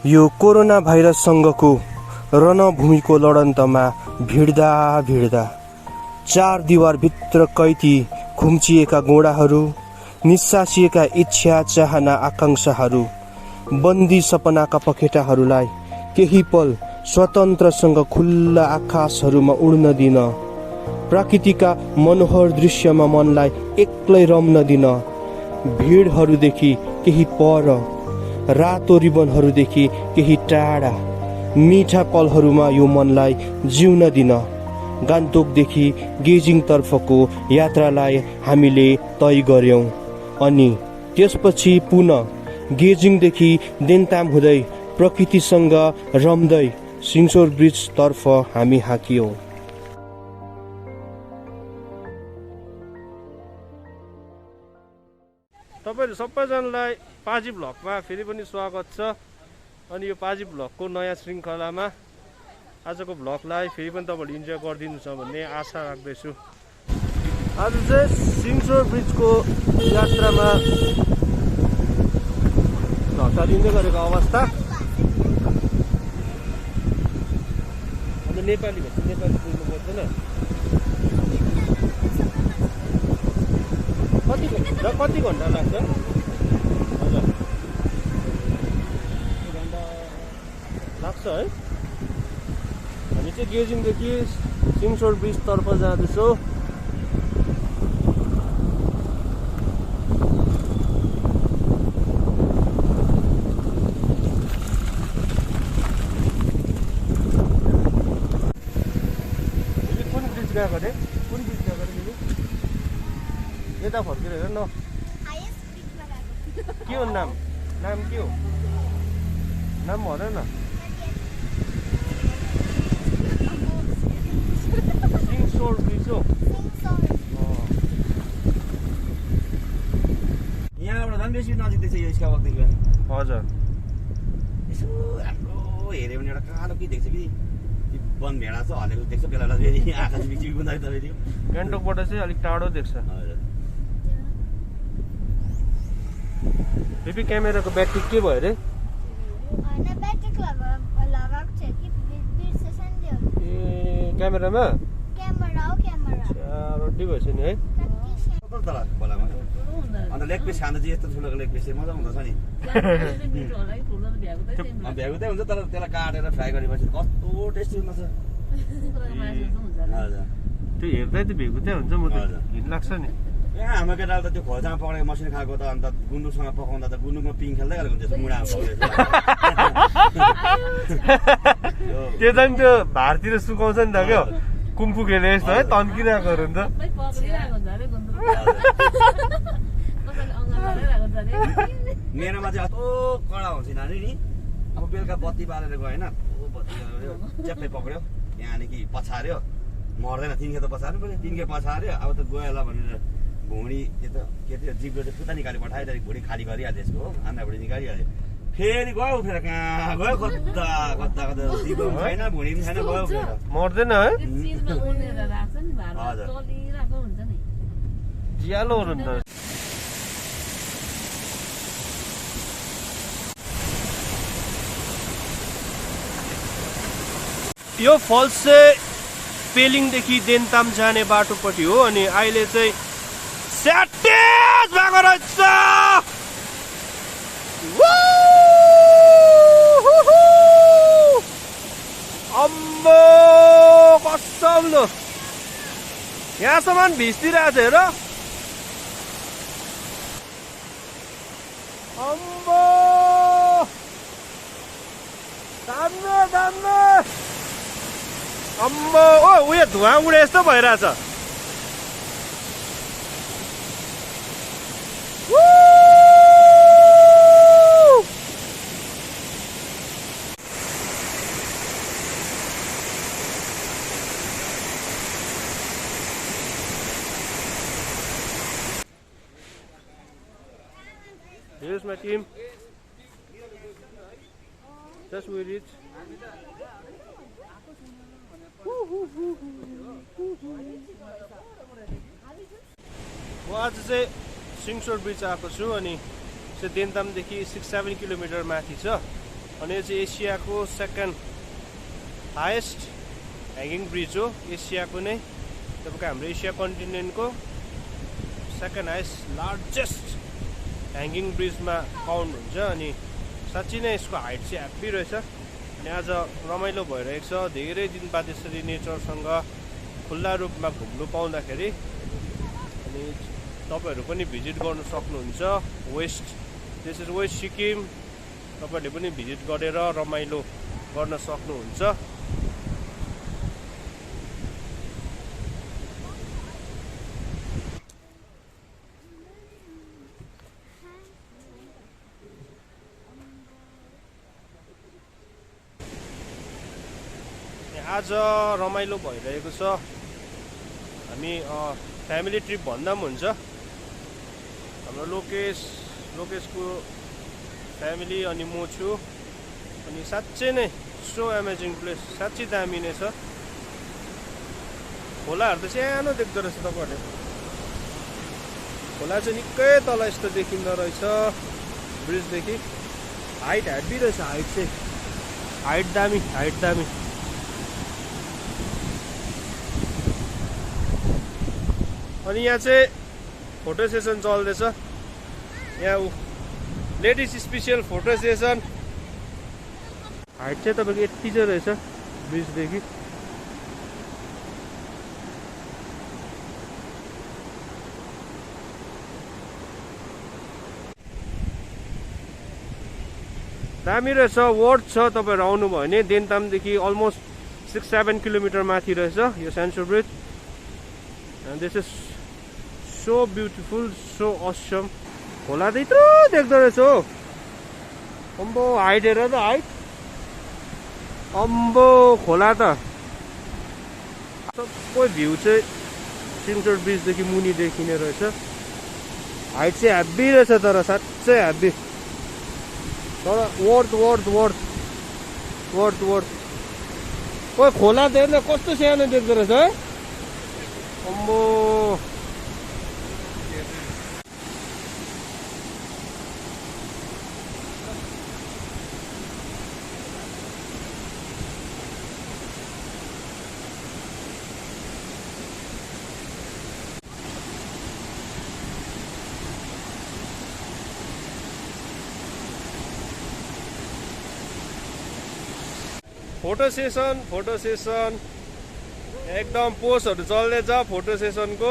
यो कोरोना भाइरससँगको रणभूमिको लडन्तमा भिड्दा भिड्दा चार दिवारभित्र कैदी खुम्चिएका गोडाहरू, निस्सासिएका इच्छा चाहना आकांक्षाहरू, बन्दी सपनाका पखेटाहरूलाई केही पल स्वतन्त्रसँग खुल्ला आकाशहरूमा उड्न दिन, प्रकृतिका मनोहर दृश्यमा मनलाई एक्लै रम्न दिन, भिडहरूदेखि केही पर, रातो रिबनहरूदेखि केही टाढा, मिठा पलहरूमा यो मनलाई जिउन दिन, गान्तोकदेखि गेजिङ तर्फको यात्रालाई हामीले तय गर्यौं अनि त्यसपछि पुनः गेजिङदेखि देन्ताम हुँदै प्रकृतिसँग रम्दै सिङसोर ब्रिज तर्फ हामी हाकियौं। तपाईहरु सबैजनालाई पाजी भ्लगमा फेरि पनि स्वागत छ। अनि यो पाजी भ्लगको नयाँ श्रृङ्खलामा आजको भ्लगलाई फेरि पनि तपाईहरुले इन्जोय गरिदिनुहुन्छ भन्ने आशा राख्दैछु। आज चाहिँ सिङसोर ब्रिजको यात्रामा ढल्टालिँदै गरेको अवस्था। अन्त नेपाली बोल्नु पर्दैन। कति घन्टा लाग्छ? हजुर लाग्छ है। हामी चाहिँ गेजिङदेखि सिङसोर ब्रिज तर्फ जाँदैछौँ। कुन ब्रिज गएको अरे? कुन ब्रिज गएको अरे? यता फर्केर हेर न। के हो नाम? नाम के हो? नाम भन न। सिङसोर ब्रिज हो। यहाँबाट झन् बेसी नजिक देख्छ यो स्काइवकदेखि। हजुर यसो राम्रो हेऱ्यो भने एउटा कालो के देख्छ कि वन भेडा छ हलेको देख्छ बेला बेला फेरि आकाश बिचमा कुदाइ त फेरि गान्तोकबाट चाहिँ अलिक टाढो देख्छ। हजुर बेबी क्यामेराको ब्याट्री के भयो अरे? ए क्यामेरामा रड्डी भएछ नि है। तल खोलामा अन्त लेग पिस खाँदा चाहिँ यस्तो ठुलो लेग पिस चाहिँ मजा हुँदछ नि। भ्यागुतै हुन्छ तर त्यसलाई काटेर फ्राई गरेपछि कस्तो टेस्टी हुँदछ। हजुर त्यो हेर्दै त भेगुतै हुन्छ। म त घिन लाग्छ नि। यहाँ हाम्रो केटाले त त्यो खोल्सामा पकाएको मसिनो खाएको त अन्त गुन्द्रुकसँग पकाउँदा त गुन्द्रुकमा पिङ खेल्दै गरेको हुन्छ मुढामा पकाउँदै। त्यो झन् त्यो भारतिर सुकाउँछ नि त क्या कुम्फु खेले यस्तो है तन्किरहेकोहरू हुन्छ। मेरोमा चाहिँ कस्तो कडा हुन्छ नानी नि। अब बेलुका बत्ती बालेर गएन बत्ती च्याप्पै पक्रियो यहाँदेखि पछार्यो मर्दैन। तिनखे त पछार्नु पऱ्यो। तिनखे पछार्यो अब त गयो होला भनेर भुँडी त्यो त के थियो जिब्रो चाहिँ पुता निकाली पठायो। त्यहाँदेखि भुँडी खाली गरिहाल्यो यसको हो आन्द्रा भुँडी निकालिहाल्यो। फेरि गयो उठेर कहाँ गयो कता कता कता जिब्रो पनि छैन भुँडी पनि छैन गयो उठेर। मर्दैन है हजुर ज्यालोहरू नि त। यो फल्स चाहिँ पेलिङदेखि देन्ताम जाने बाटोपट्टि हो। अनि अहिले चाहिँ स्याटेज भएको रहेछ। अम्बो कसम लो यहाँसम्म भिस्दिरहेको छ हेर। अम्बो दामी दामी। अम्बो ओ उयो धुवा उडे जस्तो भइरहेछ। Here's my team. Just we reach. म आज चाहिँ सिङसोर ब्रिज आएको छु। अनि चाहिँ देन्तामदेखि 6-7 किलोमिटर माथि छ। अनि यो चाहिँ एसियाको सेकेन्ड हाइएस्ट ह्याङ्गिङ ब्रिज हो एसियाको नै तपाईँको हाम्रो एसिया कन्टिनेन्टको सेकेन्ड हाइएस्ट लार्जेस्ट ह्याङ्गिङ ब्रिजमा काउन्ट हुन्छ अनि साँच्चै नै यसको हाइट चाहिँ ह्याप्पी रहेछ अनि आज रमाइलो भइरहेको छ धेरै दिन बाद यसरी नेचरसँग खुल्ला रूपमा घुम्नु पाउँदाखेरि अनि तपाईँहरू पनि भिजिट गर्नु सक्नुहुन्छ दिस इज वेस्ट सिक्किम तपाईँहरूले पनि भिजिट गरेर रमाइलो गर्न सक्नुहुन्छ आज रमाइलो भइरहेको छ हामी फ्यामिली ट्रिप भन्दा पनि हुन्छ हाम्रो लोकेशको फ्यामिली अनि म छु अनि साँच्चै नै सो एमेजिङ प्लेस साँच्चै दामी नै छ खोलाहरू त सानो देख्दो रहेछ तपाईँहरूले खोला चाहिँ निकै तल यस्तो देखिँदो रहेछ ब्रिजदेखि हाइट ह्याप्पी रहेछ हाइट दामी अनि यहाँ चाहिँ फोटो सेसन चल्दैछ यहाँ ladies special photo session height चाहिँ तपाईँको यति चाहिँ रहेछ ब्रिजदेखि दामी रहेछ वर्थ छ तपाईँहरू आउनुभयो भने देन्तामदेखि अलमोस्ट 6-7 किलोमिटर माथि रहेछ यो sensor bridge and this is so beautiful, so awesome. खोला त यत्रो देख्दो रहेछ हो अम्बो हाइट हेर त हाइट अम्बो खोला त सबै भ्यू चाहिँ सेन्सोर ब्रिजदेखि मुनि देखिने रहेछ हाइट चाहिँ ह्याप्पी रहेछ तर साँच्चै ह्याप्पी तर वर्थ ओ खोला त हेर्न कस्तो सानो देख्दो रहेछ है अम्बो फोटो सेसन एकदम पोस्टहरु चल्दैछ फोटो सेसनको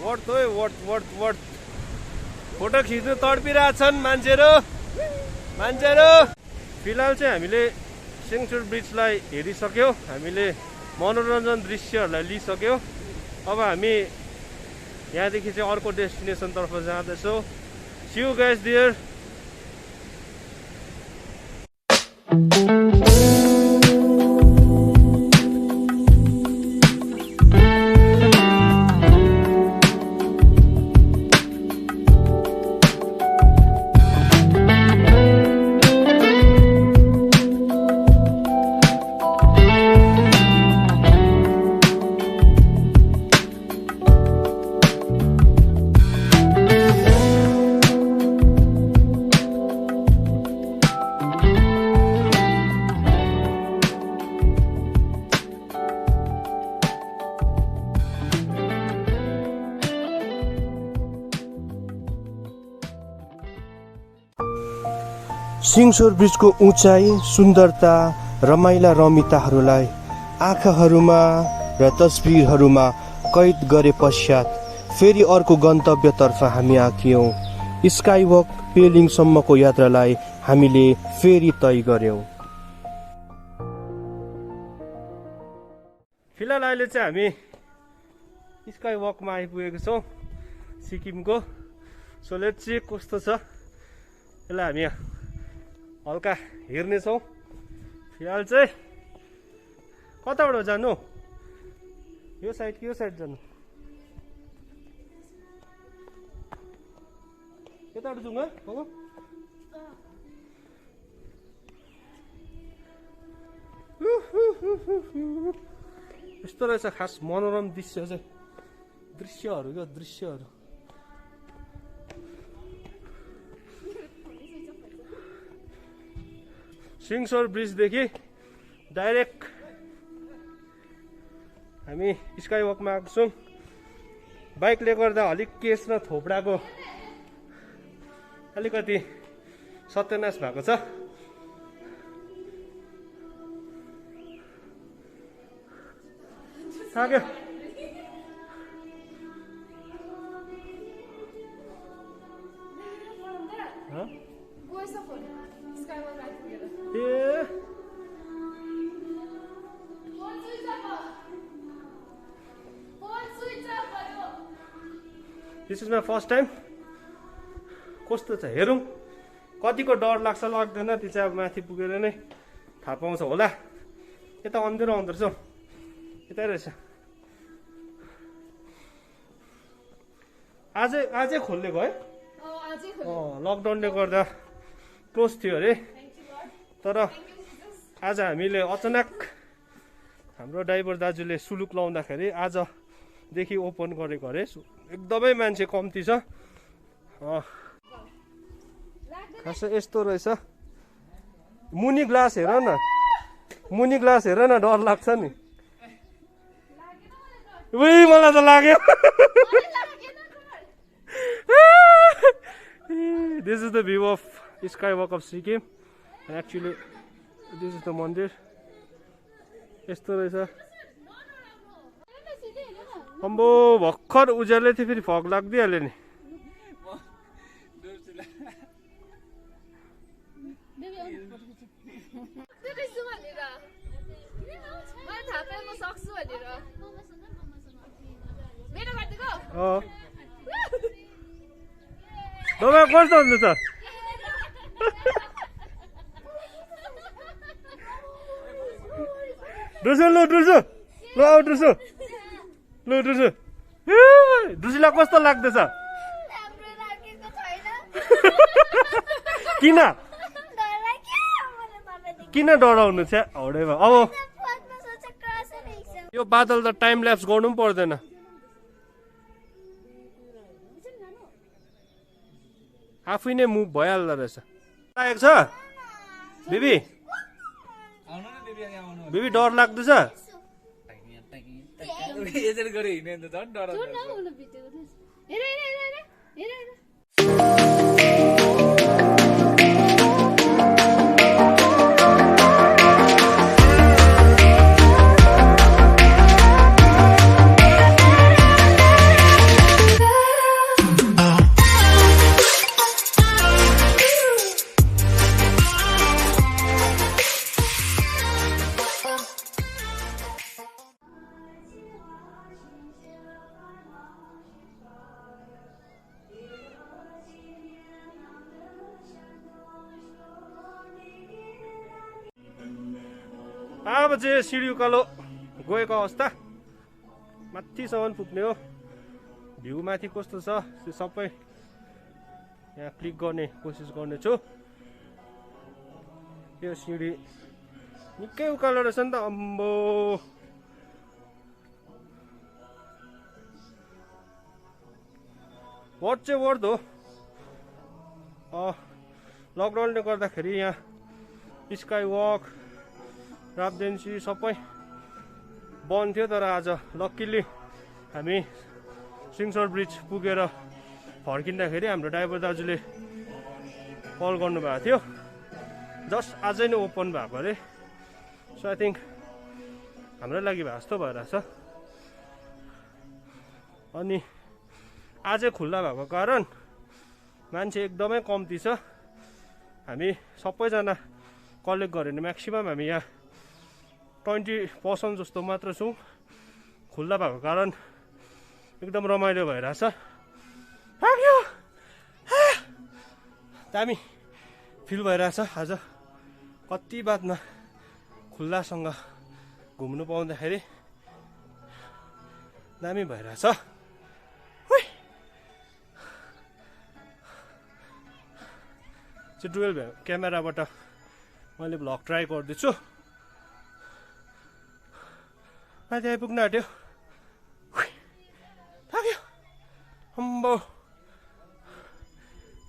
वर्थ फोटो खिच्नु तडपिरहेछन् मान्छेहरु फिलहाल चाहिँ हामीले सेन्सोर ब्रिजलाई हेरिसक्यौ हामीले मनोरञ्जन दृश्यहरुलाई लिइसक्यौ अब हामी यहाँदेखि चाहिँ अर्को डेस्टिनेसन तर्फ जाँदैछौँ C you guys there Singsore ब्रिजको उचाइ सुन्दरता रमाइला रमिताहरूलाई आँखाहरूमा र तस्बिरहरूमा कैद गरे पश्चात फेरि अर्को गन्तव्यतर्फ हामी आँकियौं स्काईवक पेलिङसम्मको यात्रालाई हामीले फेरि तय गर्यौं फिलहाल अहिले चाहिँ हामी स्काईवकमा आइपुगेको छौँ सिक्किमको सो लेट्स सी कस्तो छ यसलाई हामी हल्का हेर्नेछौँ फिलहाल चाहिँ कताबाट जानु यो साइड कि यो साइड जानु यताबाट जाउँ हो यस्तो रहेछ खास मनोरम दृश्य चाहिँ दृश्यहरू क्या दृश्यहरू सिङसोर ब्रिजदेखि डाइरेक्ट हामी स्काई वकमा आएको छौँ बाइकले गर्दा अलिक केस र थोपडाको अलिकति सत्यनाश भएको छ थाक्यो ए this is my first time कस्तो छ हेरौँ कतिको डर लाग्छ लाग्दैन त्यो चाहिँ अब माथि पुगेर नै थाहा पाउँछ होला यता अँध्यारो आउँदो रहेछ यतै रहेछ आजै खोलिदिएको है लकडाउनले गर्दा क्लोज थियो अरे तर आज हामीले अचानक हाम्रो ड्राइभर दाजुले सुलुक लाउँदाखेरि आजदेखि ओपन गरेको अरे एकदमै मान्छे कम्ती छ खासै यस्तो रहेछ मुनि ग्लास हेर न डर लाग्छ नि उही मलाई त लाग्यो This is the view of Skywalk of Sikkim and actually this is the mandir यस्तो रहेछ अम्बो भर्खर उज्याले थियो फेरि फग लाग्दिहाल्यो नि तपाईँ कस्तो हुनुहुन्छ डुसीलाई कस्तो लाग्दैछ किन डराउनु छ हौडेमा अब यो बादल त टाइम ल्याप्स गर्नु पनि पर्दैन आफै नै मुभ भइहाल्दो रहेछ लागेको छ बेबी डर लाग्दैछ अब चाहिँ सिडी उकालो गएको अवस्था माथिसम्म पुग्ने हो भ्यू माथि कस्तो छ त्यो सबै यहाँ क्लिक गर्ने कोसिस गर्नेछु यो सिडी निकै उकालो रहेछ नि त अम्बो वर्थ चाहिँ वर्थ हो लकडाउनले गर्दाखेरि यहाँ स्काई वक राबडेन्सी सबै बन्द थियो तर आज लक्किली हामी सिङसोर ब्रिज पुगेर फर्किँदाखेरि हाम्रो ड्राइभर दाजुले कल गर्नुभएको थियो जस्ट आजै नै ओपन भएको अरे सो आई थिङ्क हाम्रो लागि भए जस्तो भइरहेछ अनि आजै खुल्ला भएको कारण मान्छे एकदमै कम्ती छ हामी सबैजना कलेक्ट गऱ्यो भने म्याक्सिमम हामी यहाँ 20% जस्तो मात्र छौँ खुल्ला भएको कारण एकदम रमाइलो भइरहेछ दामी फिल भइरहेछ आज कति बादमा खुल्लासँग घुम्नु पाउँदाखेरि दामी भइरहेछ चाहिँ डुएल क्यामेराबाट मैले भ्लग ट्राई गर्दैछु माथि आइपुग्न आँट्यो थाक्यो अम्बो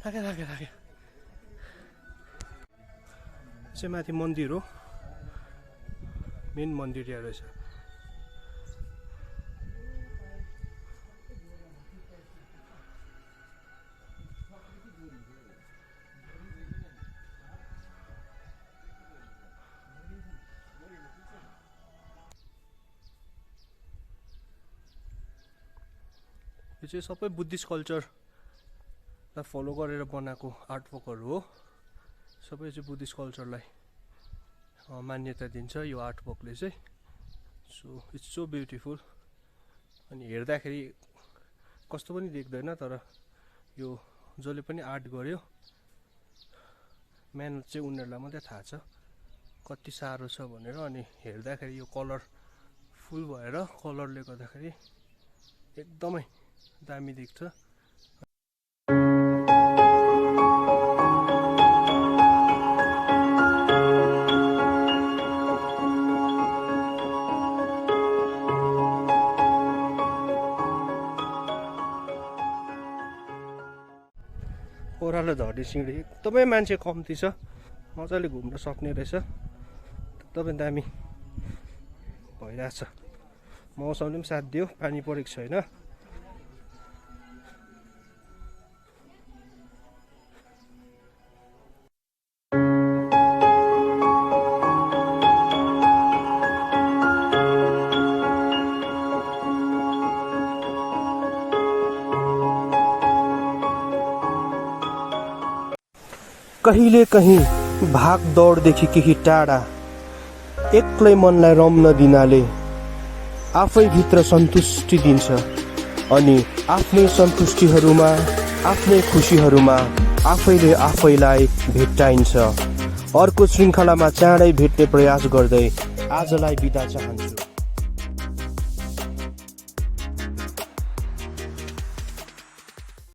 थाक्यो चाहिँ माथि मन्दिर हो मेन मन्दिर यहाँ रहेछ यो चाहिँ सबै बुद्धिस्ट कल्चरलाई फलो गरेर बनाएको आर्टवर्कहरू हो सबै चाहिँ बुद्धिस्ट कल्चरलाई मान्यता दिन्छ यो आर्टवर्कले चाहिँ सो इट्स सो ब्युटिफुल अनि हेर्दाखेरि कस्तो पनि देख्दैन तर यो जसले पनि आर्ट गर्यो मेहनत चाहिँ उनीहरूलाई मात्रै थाहा छ कति साह्रो छ भनेर अनि हेर्दाखेरि यो कलर फुल भएर कलरले गर्दाखेरि एकदमै दामी देख्छ ओह्रालो झर्ने सिँढी एकदमै मान्छे कम्ती छ मजाले घुम्न सक्ने रहेछ एकदमै दामी भइरहेछ मौसमले पनि साथ दियो पानी परेको छैन कहिले कहीँ भाग दौडदेखि केही टाढा एक्लै मनलाई रम्न दिनाले आफैभित्र सन्तुष्टि दिन्छ अनि आफ्नै सन्तुष्टिहरूमा आफ्नै खुसीहरूमा आफैले आफैलाई भेट्टाइन्छ अर्को श्रृङ्खलामा चाँडै भेट्ने प्रयास गर्दै आजलाई बिदा चाहन्छु।